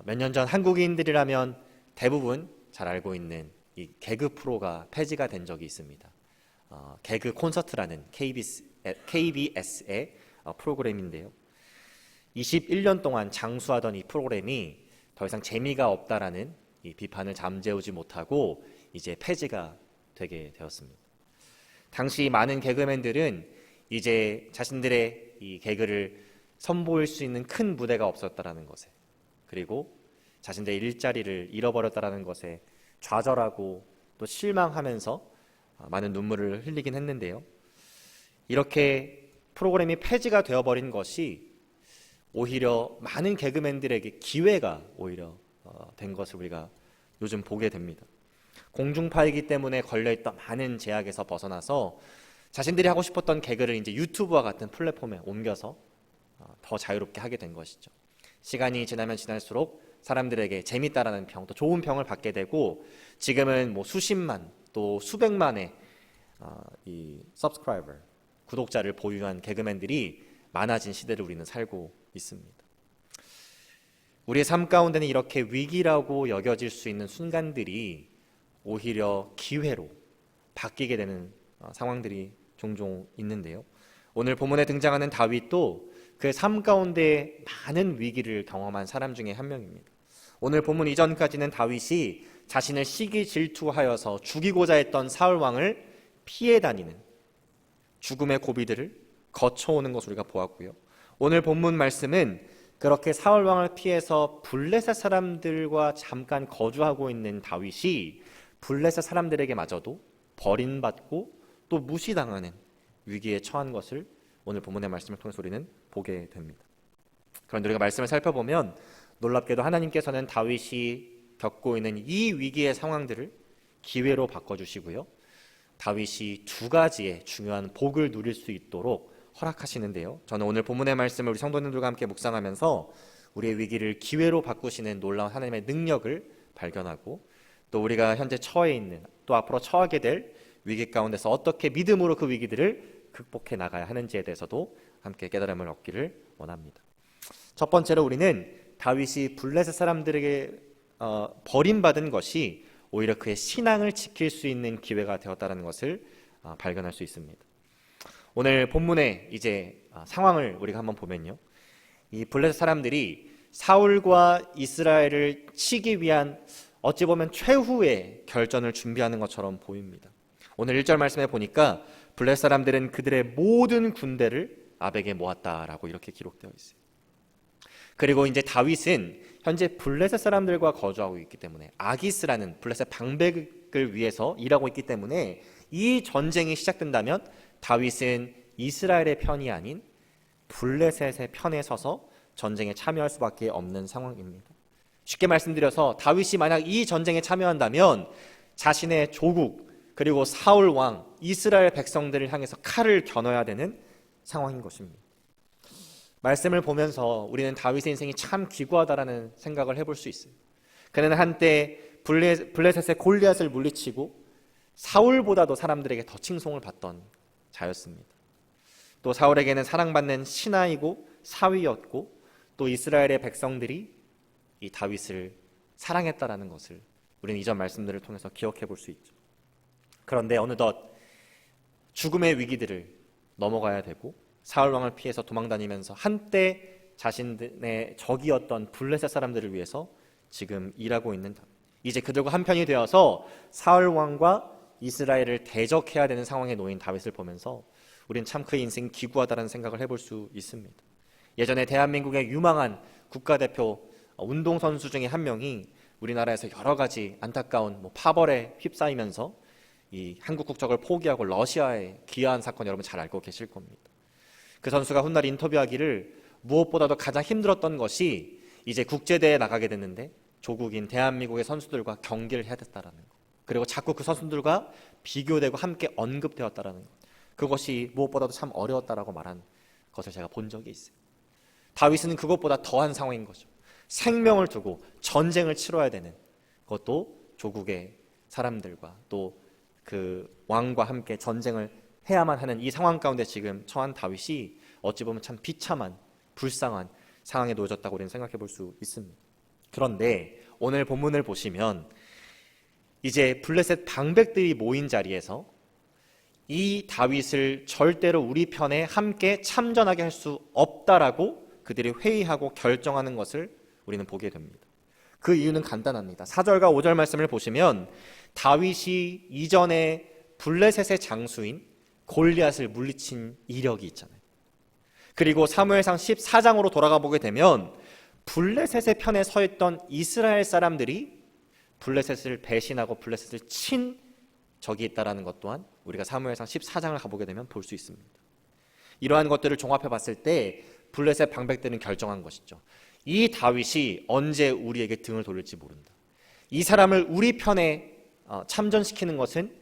몇 년 전 한국인들이라면 대부분 잘 알고 있는 이 개그 프로가 폐지가 된 적이 있습니다. 개그 콘서트라는 KBS의 프로그램인데요. 21년 동안 장수하던 이 프로그램이 더 이상 재미가 없다라는 이 비판을 잠재우지 못하고 이제 폐지가 되게 되었습니다. 당시 많은 개그맨들은 이제 자신들의 이 개그를 선보일 수 있는 큰 무대가 없었다라는 것에, 그리고 자신들의 일자리를 잃어버렸다라는 것에 좌절하고 또 실망하면서 많은 눈물을 흘리긴 했는데요. 이렇게 프로그램이 폐지가 되어버린 것이 오히려 많은 개그맨들에게 기회가 오히려 된 것을 우리가 요즘 보게 됩니다. 공중파이기 때문에 걸려있던 많은 제약에서 벗어나서 자신들이 하고 싶었던 개그를 이제 유튜브와 같은 플랫폼에 옮겨서 더 자유롭게 하게 된 것이죠. 시간이 지나면 지날수록 사람들에게 재밌다라는 평, 또 좋은 평을 받게 되고, 지금은 뭐 수십만 또 수백만의 이 subscriber, 구독자를 보유한 개그맨들이 많아진 시대를 우리는 살고 있습니다. 우리의 삶 가운데는 이렇게 위기라고 여겨질 수 있는 순간들이 오히려 기회로 바뀌게 되는 상황들이 종종 있는데요. 오늘 본문에 등장하는 다윗도 그의 삶 가운데 많은 위기를 경험한 사람 중에 한 명입니다. 오늘 본문 이전까지는 다윗이 자신을 시기 질투하여서 죽이고자 했던 사울 왕을 피해 다니는 죽음의 고비들을 거쳐오는 것을 우리가 보았고요. 오늘 본문 말씀은 그렇게 사울 왕을 피해서 블레셋 사람들과 잠깐 거주하고 있는 다윗이 블레셋 사람들에게마저도 버림받고 또 무시당하는 위기에 처한 것을 오늘 본문의 말씀을 통해서 우리는 보게 됩니다. 그런데 우리가 말씀을 살펴보면 놀랍게도 하나님께서는 다윗이 겪고 있는 이 위기의 상황들을 기회로 바꿔주시고요, 다윗이 두 가지의 중요한 복을 누릴 수 있도록 허락하시는데요. 저는 오늘 본문의 말씀을 우리 성도님들과 함께 묵상하면서 우리의 위기를 기회로 바꾸시는 놀라운 하나님의 능력을 발견하고, 또 우리가 현재 처해 있는 또 앞으로 처하게 될 위기 가운데서 어떻게 믿음으로 그 위기들을 극복해 나가야 하는지에 대해서도 함께 깨달음을 얻기를 원합니다. 첫 번째로 우리는 다윗이 블레셋 사람들에게 버림받은 것이 오히려 그의 신앙을 지킬 수 있는 기회가 되었다는 것을 발견할 수 있습니다. 오늘 본문의 이제 상황을 우리가 한번 보면요, 이 블레셋 사람들이 사울과 이스라엘을 치기 위한 어찌 보면 최후의 결전을 준비하는 것처럼 보입니다. 오늘 1절 말씀에 보니까 블레셋 사람들은 그들의 모든 군대를 아벡에 모았다라고 이렇게 기록되어 있어요. 그리고 이제 다윗은 현재 블레셋 사람들과 거주하고 있기 때문에 아기스라는 블레셋 방백을 위해서 일하고 있기 때문에 이 전쟁이 시작된다면 다윗은 이스라엘의 편이 아닌 블레셋의 편에 서서 전쟁에 참여할 수밖에 없는 상황입니다. 쉽게 말씀드려서 다윗이 만약 이 전쟁에 참여한다면 자신의 조국 그리고 사울 왕, 이스라엘 백성들을 향해서 칼을 겨눠야 되는 상황인 것입니다. 말씀을 보면서 우리는 다윗의 인생이 참 기구하다라는 생각을 해볼 수 있어요. 그는 한때 블레셋의 골리앗을 물리치고 사울보다도 사람들에게 더 칭송을 받던 자였습니다. 또 사울에게는 사랑받는 신하이고 사위였고, 또 이스라엘의 백성들이 이 다윗을 사랑했다라는 것을 우리는 이전 말씀들을 통해서 기억해 볼 수 있죠. 그런데 어느덧 죽음의 위기들을 넘어가야 되고 사울 왕을 피해서 도망다니면서 한때 자신의 적이었던 블레셋 사람들을 위해서 지금 일하고 있는 다윗, 이제 그들과 한편이 되어서 사울 왕과 이스라엘을 대적해야 되는 상황에 놓인 다윗을 보면서 우리는 참 그의 인생이 기구하다는 생각을 해볼 수 있습니다. 예전에 대한민국의 유망한 국가대표 운동선수 중에 한 명이 우리나라에서 여러 가지 안타까운 파벌에 휩싸이면서 이 한국 국적을 포기하고 러시아에 귀화한 사건, 여러분 잘 알고 계실 겁니다. 그 선수가 훗날 인터뷰하기를 무엇보다도 가장 힘들었던 것이 이제 국제대회에 나가게 됐는데 조국인 대한민국의 선수들과 경기를 해야 됐다라는 것, 그리고 자꾸 그 선수들과 비교되고 함께 언급되었다라는 것, 그것이 무엇보다도 참 어려웠다라고 말한 것을 제가 본 적이 있어요. 다윗은 그것보다 더한 상황인 거죠. 생명을 두고 전쟁을 치러야 되는, 그것도 조국의 사람들과 또 그 왕과 함께 전쟁을 해야만 하는 이 상황 가운데 지금 처한 다윗이 어찌 보면 참 비참한 불쌍한 상황에 놓여졌다고 우리는 생각해 볼 수 있습니다. 그런데 오늘 본문을 보시면 이제 블레셋 방백들이 모인 자리에서 이 다윗을 절대로 우리 편에 함께 참전하게 할 수 없다라고 그들이 회의하고 결정하는 것을 우리는 보게 됩니다. 그 이유는 간단합니다. 4절과 5절 말씀을 보시면 다윗이 이전에 블레셋의 장수인 골리앗을 물리친 이력이 있잖아요. 그리고 사무엘상 14장으로 돌아가 보게 되면 블레셋의 편에 서 있던 이스라엘 사람들이 블레셋을 배신하고 블레셋을 친 적이 있다는 것 또한 우리가 사무엘상 14장을 가보게 되면 볼 수 있습니다. 이러한 것들을 종합해 봤을 때 블레셋 방백들은 결정한 것이죠. 이 다윗이 언제 우리에게 등을 돌릴지 모른다. 이 사람을 우리 편에 참전시키는 것은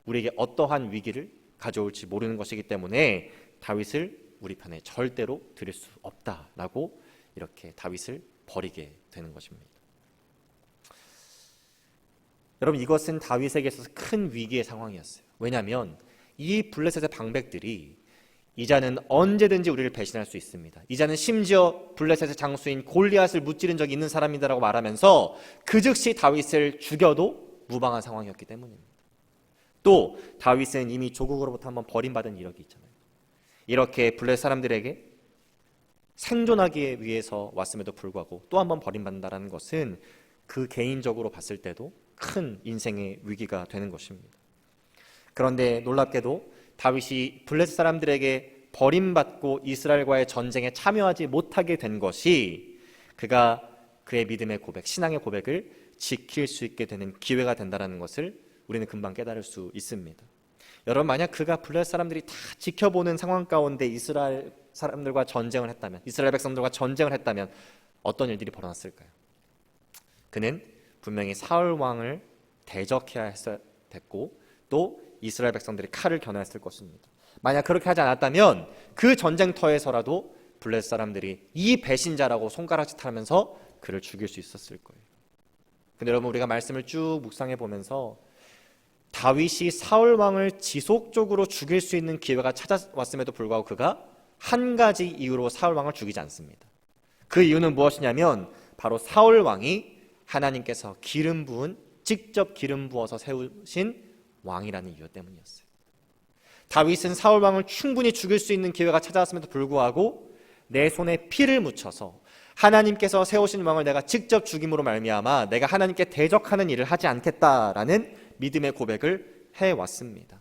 우리에게 어떠한 위기를 가져올지 모르는 것이기 때문에 다윗을 우리 편에 절대로 들일 수 없다라고 이렇게 다윗을 버리게 되는 것입니다. 여러분, 이것은 다윗에게 있어서 큰 위기의 상황이었어요. 왜냐하면 이 블레셋의 방백들이 이자는 언제든지 우리를 배신할 수 있습니다. 이자는 심지어 블레셋의 장수인 골리앗을 무찌른 적이 있는 사람이다라고 말하면서 그 즉시 다윗을 죽여도 무방한 상황이었기 때문입니다. 또 다윗은 이미 조국으로부터 한번 버림받은 이력이 있잖아요. 이렇게 블레셋 사람들에게 생존하기 위해서 왔음에도 불구하고 또 한번 버림받는다는 것은 그 개인적으로 봤을 때도 큰 인생의 위기가 되는 것입니다. 그런데 놀랍게도 다윗이 블레셋 사람들에게 버림받고 이스라엘과의 전쟁에 참여하지 못하게 된 것이 그가 그의 믿음의 고백, 신앙의 고백을 지킬 수 있게 되는 기회가 된다는 것을 우리는 금방 깨달을 수 있습니다. 여러분, 만약 그가 블레셋 사람들이 다 지켜보는 상황 가운데 이스라엘 사람들과 전쟁을 했다면, 이스라엘 백성들과 전쟁을 했다면 어떤 일들이 벌어났을까요? 그는 분명히 사울 왕을 대적해야 했어야 됐고 또 이스라엘 백성들이 칼을 겨누었을 것입니다. 만약 그렇게 하지 않았다면 그 전쟁터에서라도 블레셋 사람들이 이 배신자라고 손가락질하면서 그를 죽일 수 있었을 거예요. 근데 여러분, 우리가 말씀을 쭉 묵상해 보면서 다윗이 사울 왕을 지속적으로 죽일 수 있는 기회가 찾아왔음에도 불구하고 그가 한 가지 이유로 사울 왕을 죽이지 않습니다. 그 이유는 무엇이냐면 바로 사울 왕이 하나님께서 직접 기름 부어서 세우신 왕이라는 이유 때문이었어요. 다윗은 사울 왕을 충분히 죽일 수 있는 기회가 찾아왔음에도 불구하고 내 손에 피를 묻혀서 하나님께서 세우신 왕을 내가 직접 죽임으로 말미암아 내가 하나님께 대적하는 일을 하지 않겠다라는 믿음의 고백을 해왔습니다.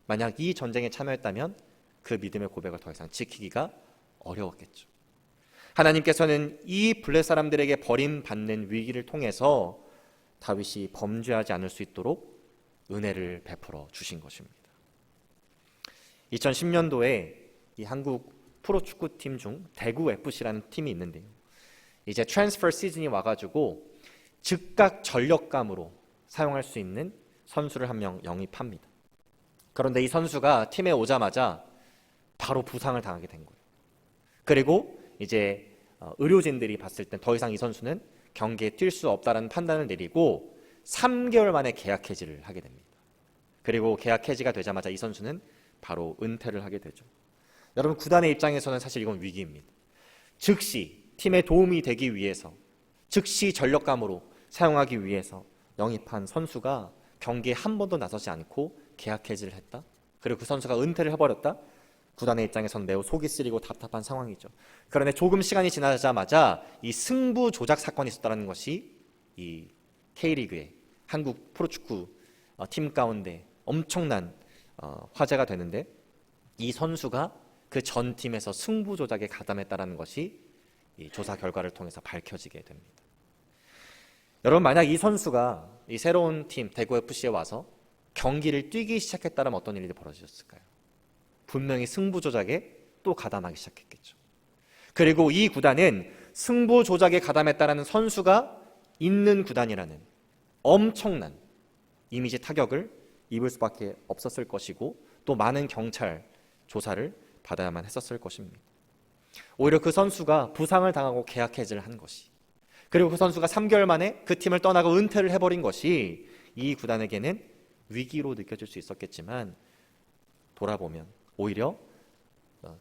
만약 이 전쟁에 참여했다면 그 믿음의 고백을 더 이상 지키기가 어려웠겠죠. 하나님께서는 이 블레셋 사람들에게 버림받는 위기를 통해서 다윗이 범죄하지 않을 수 있도록 은혜를 베풀어 주신 것입니다. 2010년도에 이 한국 프로축구팀 중 대구 FC라는 팀이 있는데요. 이제 트랜스퍼 시즌이 와가지고 즉각 전력감으로 사용할 수 있는 선수를 한 명 영입합니다. 그런데 이 선수가 팀에 오자마자 바로 부상을 당하게 된 거예요. 그리고 이제 의료진들이 봤을 땐 더 이상 이 선수는 경기에 뛸 수 없다는 판단을 내리고 3개월 만에 계약 해지를 하게 됩니다. 그리고 계약 해지가 되자마자 이 선수는 바로 은퇴를 하게 되죠. 여러분, 구단의 입장에서는 사실 이건 위기입니다. 즉시 팀에 도움이 되기 위해서, 즉시 전력감으로 사용하기 위해서 영입한 선수가 경기에 한 번도 나서지 않고 계약 해지를 했다. 그리고 그 선수가 은퇴를 해버렸다. 구단의 입장에서는 매우 속이 쓰리고 답답한 상황이죠. 그런데 조금 시간이 지나자마자 이 승부 조작 사건이 있었다는 것이 이 K리그의 한국 프로축구 팀 가운데 엄청난 화제가 되는데, 이 선수가 그 전 팀에서 승부 조작에 가담했다는 것이 이 조사 결과를 통해서 밝혀지게 됩니다. 여러분, 만약 이 선수가 이 새로운 팀 대구 FC에 와서 경기를 뛰기 시작했다면 어떤 일이 벌어졌을까요? 분명히 승부 조작에 또 가담하기 시작했겠죠. 그리고 이 구단은 승부 조작에 가담했다라는 선수가 있는 구단이라는 엄청난 이미지 타격을 입을 수밖에 없었을 것이고 또 많은 경찰 조사를 받아야만 했었을 것입니다. 오히려 그 선수가 부상을 당하고 계약 해지를 한 것이, 그리고 그 선수가 3개월 만에 그 팀을 떠나고 은퇴를 해버린 것이 이 구단에게는 위기로 느껴질 수 있었겠지만 돌아보면 오히려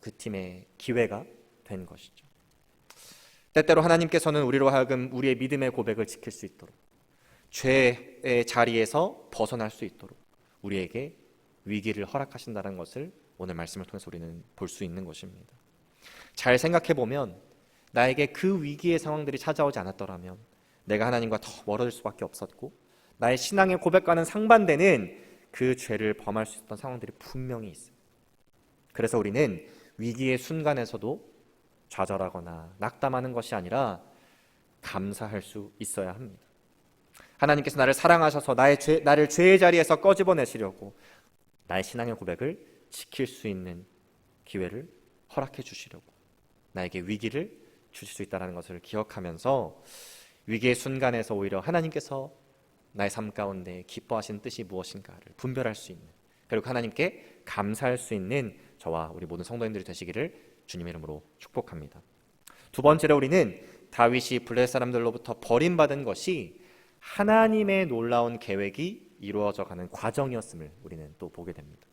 그 팀의 기회가 된 것이죠. 때때로 하나님께서는 우리로 하여금 우리의 믿음의 고백을 지킬 수 있도록, 죄의 자리에서 벗어날 수 있도록 우리에게 위기를 허락하신다는 것을 오늘 말씀을 통해서 우리는 볼 수 있는 것입니다. 잘 생각해 보면 나에게 그 위기의 상황들이 찾아오지 않았더라면 내가 하나님과 더 멀어질 수밖에 없었고, 나의 신앙의 고백과는 상반되는 그 죄를 범할 수 있었던 상황들이 분명히 있습니다. 그래서 우리는 위기의 순간에서도 좌절하거나 낙담하는 것이 아니라 감사할 수 있어야 합니다. 하나님께서 나를 사랑하셔서 나를 죄의 자리에서 꺼집어내시려고 나의 신앙의 고백을 지킬 수 있는 기회를 허락해 주시려고 나에게 위기를 주실 수 있다는 것을 기억하면서 위기의 순간에서 오히려 하나님께서 나의 삶 가운데 기뻐하시는 뜻이 무엇인가를 분별할 수 있는, 그리고 하나님께 감사할 수 있는 저와 우리 모든 성도님들이 되시기를 주님의 이름으로 축복합니다. 두 번째로 우리는 다윗이 블레셋 사람들로부터 버림받은 것이 하나님의 놀라운 계획이 이루어져 가는 과정이었음을 우리는 또 보게 됩니다.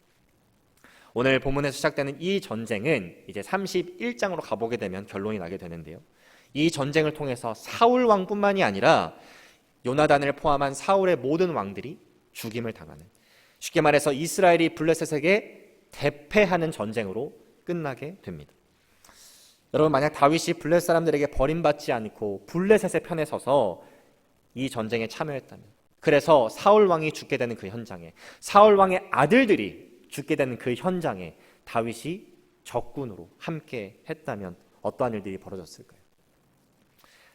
오늘 본문에서 시작되는 이 전쟁은 이제 31장으로 가보게 되면 결론이 나게 되는데요, 이 전쟁을 통해서 사울 왕뿐만이 아니라 요나단을 포함한 사울의 모든 왕들이 죽임을 당하는, 쉽게 말해서 이스라엘이 블레셋에게 대패하는 전쟁으로 끝나게 됩니다. 여러분, 만약 다윗이 블레셋 사람들에게 버림받지 않고 블레셋의 편에 서서 이 전쟁에 참여했다면, 그래서 사울 왕이 죽게 되는 그 현장에, 사울 왕의 아들들이 죽게 되는 그 현장에 다윗이 적군으로 함께 했다면 어떠한 일들이 벌어졌을까요?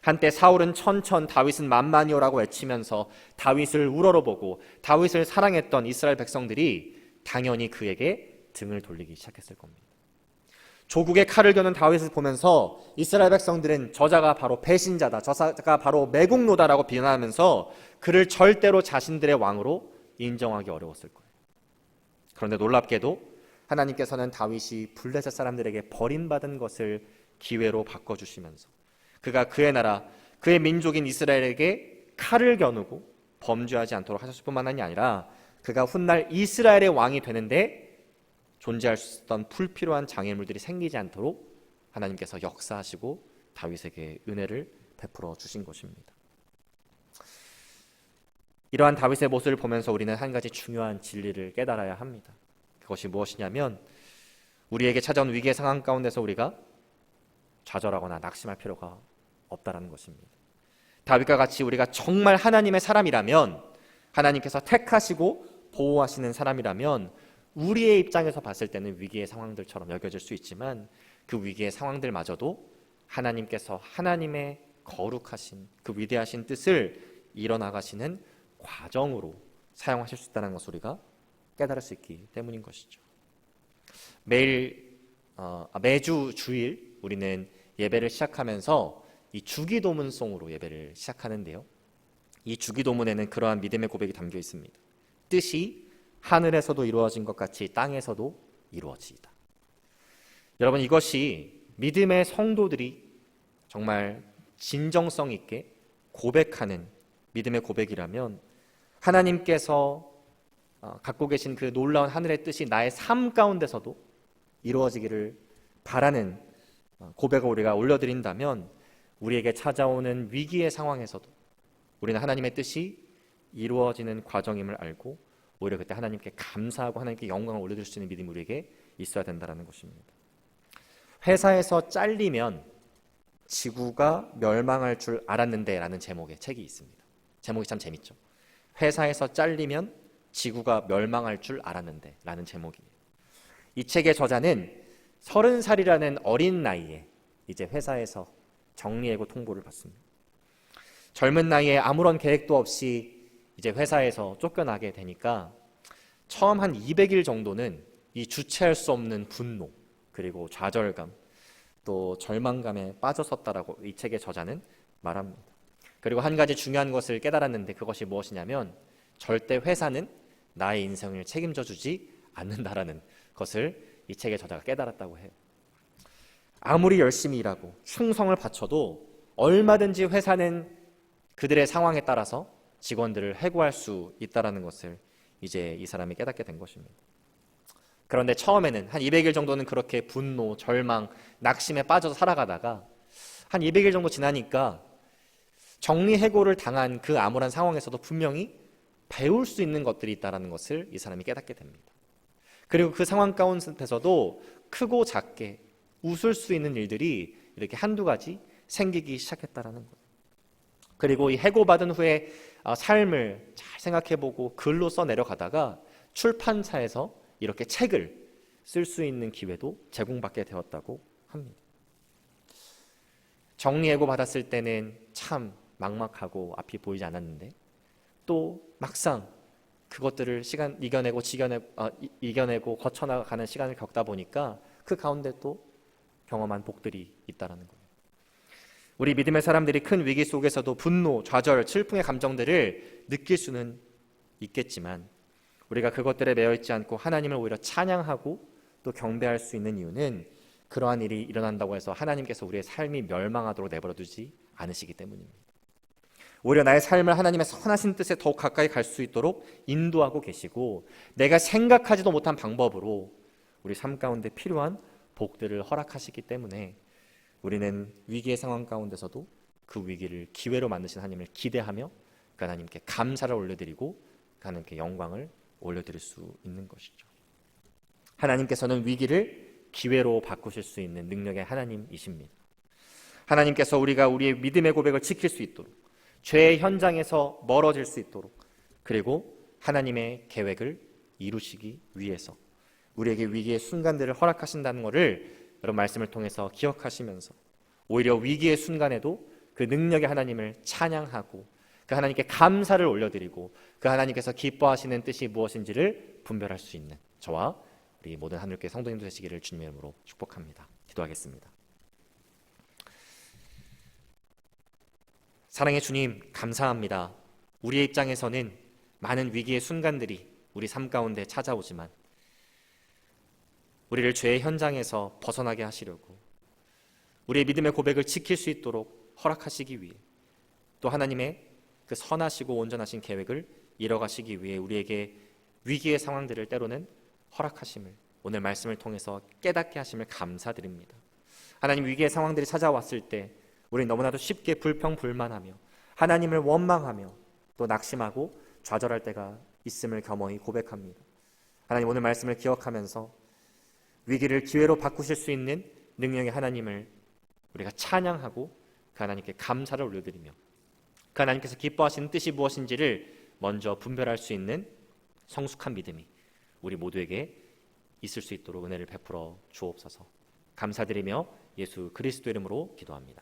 한때 사울은 천천, 다윗은 만만이오라고 외치면서 다윗을 우러러보고 다윗을 사랑했던 이스라엘 백성들이 당연히 그에게 등을 돌리기 시작했을 겁니다. 조국의 칼을 겨눈 다윗을 보면서 이스라엘 백성들은 저자가 바로 배신자다, 저자가 바로 매국노다라고 비난하면서 그를 절대로 자신들의 왕으로 인정하기 어려웠을 거예요. 그런데 놀랍게도 하나님께서는 다윗이 블레셋 사람들에게 버림받은 것을 기회로 바꿔주시면서 그가 그의 나라, 그의 민족인 이스라엘에게 칼을 겨누고 범죄하지 않도록 하셨을 뿐만 아니라 그가 훗날 이스라엘의 왕이 되는데 존재할 수 있었던 불필요한 장애물들이 생기지 않도록 하나님께서 역사하시고 다윗에게 은혜를 베풀어 주신 것입니다. 이러한 다윗의 모습을 보면서 우리는 한 가지 중요한 진리를 깨달아야 합니다. 그것이 무엇이냐면, 우리에게 찾아온 위기의 상황 가운데서 우리가 좌절하거나 낙심할 필요가 없다라는 것입니다. 다윗과 같이 우리가 정말 하나님의 사람이라면, 하나님께서 택하시고 보호하시는 사람이라면 우리의 입장에서 봤을 때는 위기의 상황들처럼 여겨질 수 있지만 그 위기의 상황들마저도 하나님께서 하나님의 거룩하신 그 위대하신 뜻을 이뤄나가시는 과정으로 사용하실 수 있다는 것을 우리가 깨달을 수 있기 때문인 것이죠. 매주 주일 우리는 예배를 시작하면서 이 주기도문송으로 예배를 시작하는데요, 이 주기도문에는 그러한 믿음의 고백이 담겨 있습니다. 뜻이 하늘에서도 이루어진 것 같이 땅에서도 이루어지이다. 여러분, 이것이 믿음의 성도들이 정말 진정성 있게 고백하는 믿음의 고백이라면, 하나님께서 갖고 계신 그 놀라운 하늘의 뜻이 나의 삶 가운데서도 이루어지기를 바라는 고백을 우리가 올려드린다면, 우리에게 찾아오는 위기의 상황에서도 우리는 하나님의 뜻이 이루어지는 과정임을 알고 오히려 그때 하나님께 감사하고 하나님께 영광을 올려드릴 수 있는 믿음이 우리에게 있어야 된다는 것입니다. 회사에서 잘리면 지구가 멸망할 줄 알았는데 라는 제목의 책이 있습니다. 제목이 참 재밌죠. 회사에서 잘리면 지구가 멸망할 줄 알았는데 라는 제목이에요. 이 책의 저자는 30살이라는 어린 나이에 이제 회사에서 정리해고 통보를 받습니다. 젊은 나이에 아무런 계획도 없이 이제 회사에서 쫓겨나게 되니까 처음 한 200일 정도는 이 주체할 수 없는 분노, 그리고 좌절감, 또 절망감에 빠졌었다라고 이 책의 저자는 말합니다. 그리고 한 가지 중요한 것을 깨달았는데, 그것이 무엇이냐면 절대 회사는 나의 인생을 책임져 주지 않는다라는 것을 이 책의 저자가 깨달았다고 해요. 아무리 열심히 일하고 충성을 바쳐도 얼마든지 회사는 그들의 상황에 따라서 직원들을 해고할 수 있다는 것을 이제 이 사람이 깨닫게 된 것입니다. 그런데 처음에는 한 200일 정도는 그렇게 분노, 절망, 낙심에 빠져서 살아가다가 한 200일 정도 지나니까 정리해고를 당한 그 암울한 상황에서도 분명히 배울 수 있는 것들이 있다는 것을 이 사람이 깨닫게 됩니다. 그리고 그 상황 가운데서도 크고 작게 웃을 수 있는 일들이 이렇게 한두 가지 생기기 시작했다는 거예요. 그리고 이 해고받은 후에 삶을 잘 생각해보고 글로 써내려가다가 출판사에서 이렇게 책을 쓸 수 있는 기회도 제공받게 되었다고 합니다. 정리해고 받았을 때는 참 막막하고 앞이 보이지 않았는데 또 막상 그것들을 이겨내고 거쳐나가는 시간을 겪다 보니까 그 가운데 또 경험한 복들이 있다는 거예요. 우리 믿음의 사람들이 큰 위기 속에서도 분노, 좌절, 슬픔의 감정들을 느낄 수는 있겠지만 우리가 그것들에 매여 있지 않고 하나님을 오히려 찬양하고 또 경배할 수 있는 이유는 그러한 일이 일어난다고 해서 하나님께서 우리의 삶이 멸망하도록 내버려 두지 않으시기 때문입니다. 오히려 나의 삶을 하나님의 선하신 뜻에 더욱 가까이 갈 수 있도록 인도하고 계시고 내가 생각하지도 못한 방법으로 우리 삶 가운데 필요한 복들을 허락하시기 때문에 우리는 위기의 상황 가운데서도 그 위기를 기회로 만드신 하나님을 기대하며 그 하나님께 감사를 올려드리고 그 하나님께 영광을 올려드릴 수 있는 것이죠. 하나님께서는 위기를 기회로 바꾸실 수 있는 능력의 하나님이십니다. 하나님께서 우리가 우리의 믿음의 고백을 지킬 수 있도록 죄의 현장에서 멀어질 수 있도록 그리고 하나님의 계획을 이루시기 위해서 우리에게 위기의 순간들을 허락하신다는 것을 여러분 말씀을 통해서 기억하시면서 오히려 위기의 순간에도 그 능력의 하나님을 찬양하고 그 하나님께 감사를 올려드리고 그 하나님께서 기뻐하시는 뜻이 무엇인지를 분별할 수 있는 저와 우리 모든 하늘교회 성도님들 되시기를 주님의 이름으로 축복합니다. 기도하겠습니다. 사랑의 주님, 감사합니다. 우리의 입장에서는 많은 위기의 순간들이 우리 삶 가운데 찾아오지만 우리를 죄의 현장에서 벗어나게 하시려고 우리의 믿음의 고백을 지킬 수 있도록 허락하시기 위해 또 하나님의 그 선하시고 온전하신 계획을 이뤄가시기 위해 우리에게 위기의 상황들을 때로는 허락하심을 오늘 말씀을 통해서 깨닫게 하심을 감사드립니다. 하나님, 위기의 상황들이 찾아왔을 때 우리 너무나도 쉽게 불평불만하며 하나님을 원망하며 또 낙심하고 좌절할 때가 있음을 겸허히 고백합니다. 하나님, 오늘 말씀을 기억하면서 위기를 기회로 바꾸실 수 있는 능력의 하나님을 우리가 찬양하고 그 하나님께 감사를 올려드리며 그 하나님께서 기뻐하시는 뜻이 무엇인지를 먼저 분별할 수 있는 성숙한 믿음이 우리 모두에게 있을 수 있도록 은혜를 베풀어 주옵소서. 감사드리며 예수 그리스도 이름으로 기도합니다.